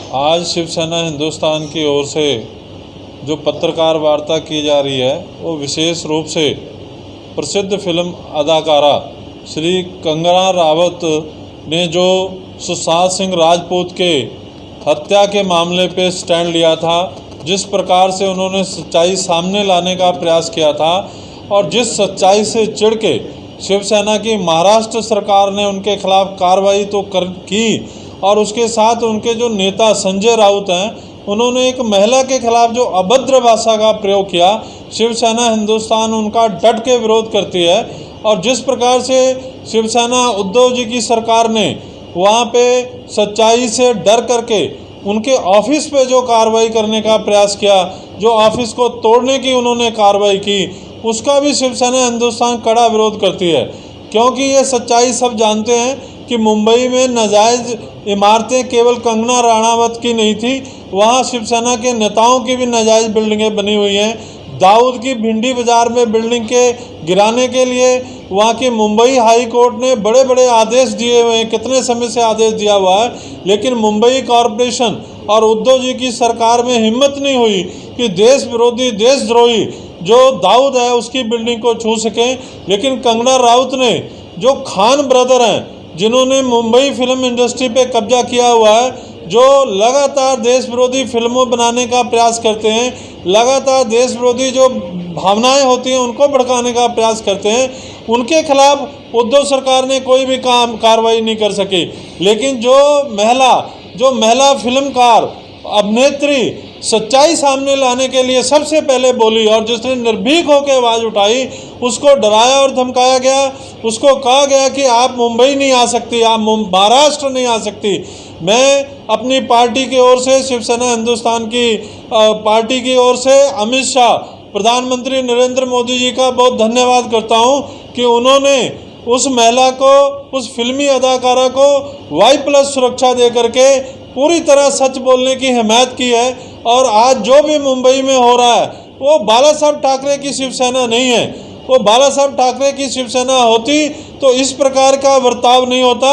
आज शिवसेना हिंदुस्तान की ओर से जो पत्रकार वार्ता की जा रही है वो विशेष रूप से प्रसिद्ध फिल्म अदाकारा श्री कंगना रावत ने जो सुशांत सिंह राजपूत के हत्या के मामले पे स्टैंड लिया था, जिस प्रकार से उन्होंने सच्चाई सामने लाने का प्रयास किया था और जिस सच्चाई से चिढ़ के शिवसेना की महाराष्ट्र सरकार ने उनके खिलाफ कार्रवाई तो की और उसके साथ उनके जो नेता संजय राउत हैं उन्होंने एक महिला के खिलाफ जो अभद्र भाषा का प्रयोग किया, शिवसेना हिंदुस्तान उनका डट के विरोध करती है। और जिस प्रकार से शिवसेना उद्धव जी की सरकार ने वहाँ पे सच्चाई से डर करके उनके ऑफिस पे जो कार्रवाई करने का प्रयास किया, जो ऑफिस को तोड़ने की उन्होंने कार्रवाई की, उसका भी शिवसेना हिंदुस्तान कड़ा विरोध करती है। क्योंकि ये सच्चाई सब जानते हैं कि मुंबई में नाजायज़ इमारतें केवल कंगना राणावत की नहीं थी, वहाँ शिवसेना के नेताओं की भी नाजायज़ बिल्डिंगें बनी हुई हैं। दाऊद की भिंडी बाज़ार में बिल्डिंग के गिराने के लिए वहाँ की मुंबई हाई कोर्ट ने बड़े बड़े आदेश दिए हुए हैं, कितने समय से आदेश दिया हुआ है, लेकिन मुंबई कॉरपोरेशन और उद्धव जी की सरकार में हिम्मत नहीं हुई कि देश विरोधी देशद्रोही जो दाऊद है उसकी बिल्डिंग को छू सकें। लेकिन कंगना राउत ने, जो खान ब्रदर हैं जिन्होंने मुंबई फिल्म इंडस्ट्री पे कब्जा किया हुआ है, जो लगातार देश विरोधी फिल्मों बनाने का प्रयास करते हैं, लगातार देश विरोधी जो भावनाएं होती हैं उनको भड़काने का प्रयास करते हैं, उनके खिलाफ उद्धव सरकार ने कोई भी कार्रवाई नहीं कर सकी। लेकिन जो महिला फिल्मकार अभिनेत्री सच्चाई सामने लाने के लिए सबसे पहले बोली और जिसने निर्भीक होकर आवाज़ उठाई, उसको डराया और धमकाया गया, उसको कहा गया कि आप मुंबई नहीं आ सकती, आप महाराष्ट्र नहीं आ सकती। मैं अपनी पार्टी की ओर से, शिवसेना हिंदुस्तान की पार्टी की ओर से अमित शाह, प्रधानमंत्री नरेंद्र मोदी जी का बहुत धन्यवाद करता हूं कि उन्होंने उस महिला को, उस फिल्मी अदाकारा को Y+ सुरक्षा दे करके पूरी तरह सच बोलने की हिमायत की है। और आज जो भी मुंबई में हो रहा है वो बाला साहब ठाकरे की शिवसेना नहीं है। वो बाला साहब ठाकरे की शिवसेना होती तो इस प्रकार का बर्ताव नहीं होता।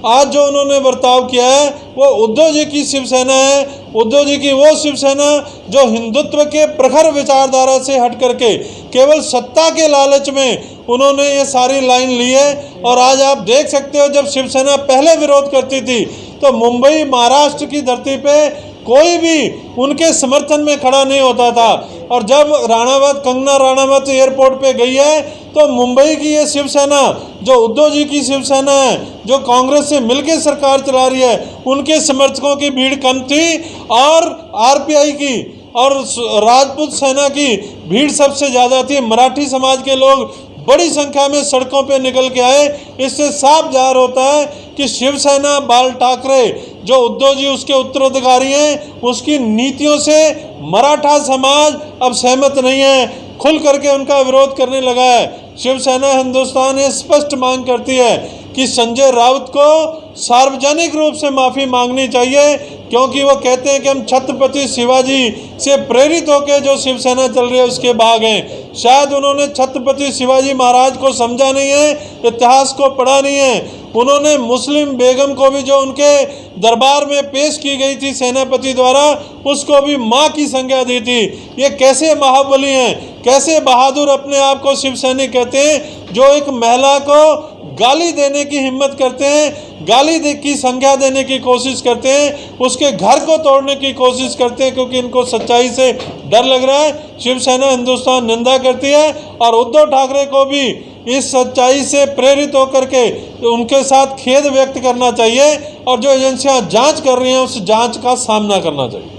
आज जो उन्होंने बर्ताव किया है वो उद्धव जी की शिवसेना है, उद्धव जी की वो शिवसेना जो हिंदुत्व के प्रखर विचारधारा से हट करके केवल सत्ता के लालच में उन्होंने ये सारी लाइन ली है। और आज आप देख सकते हो, जब शिवसेना पहले विरोध करती थी तो मुंबई महाराष्ट्र की धरती पे कोई भी उनके समर्थन में खड़ा नहीं होता था। और जब कंगना राणावत एयरपोर्ट पे गई है तो मुंबई की ये शिवसेना, जो उद्धव जी की शिवसेना है, जो कांग्रेस से मिलकर सरकार चला रही है, उनके समर्थकों की भीड़ कम थी और आरपीआई की और राजपूत सेना की भीड़ सबसे ज़्यादा थी। मराठी समाज के लोग बड़ी संख्या में सड़कों पे निकल के आए। इससे साफ जाहिर होता है कि शिवसेना, बाल ठाकरे, जो उद्धव जी उसके उत्तराधिकारी हैं, उसकी नीतियों से मराठा समाज अब सहमत नहीं है, खुल करके उनका विरोध करने लगा है। शिवसेना हिंदुस्तान ये स्पष्ट मांग करती है कि संजय राउत को सार्वजनिक रूप से माफ़ी मांगनी चाहिए, क्योंकि वो कहते हैं कि हम छत्रपति शिवाजी से प्रेरित होकर जो शिवसेना चल रही है उसके भाग हैं। शायद उन्होंने छत्रपति शिवाजी महाराज को समझा नहीं है, इतिहास को पढ़ा नहीं है। उन्होंने मुस्लिम बेगम को भी जो उनके दरबार में पेश की गई थी सेनापति द्वारा, उसको भी माँ की संज्ञा दी थी। ये कैसे महाबली हैं, कैसे बहादुर अपने आप को शिवसैनिक कहते हैं, जो एक महिला को गाली देने की हिम्मत करते हैं, गाली की संज्ञा देने की कोशिश करते हैं, उसके घर को तोड़ने की कोशिश करते हैं, क्योंकि इनको सच्चाई से डर लग रहा है। शिवसेना हिंदुस्तान निंदा करती है और उद्धव ठाकरे को भी इस सच्चाई से प्रेरित होकर के उनके साथ खेद व्यक्त करना चाहिए और जो एजेंसियां जांच कर रही हैं उस जांच का सामना करना चाहिए।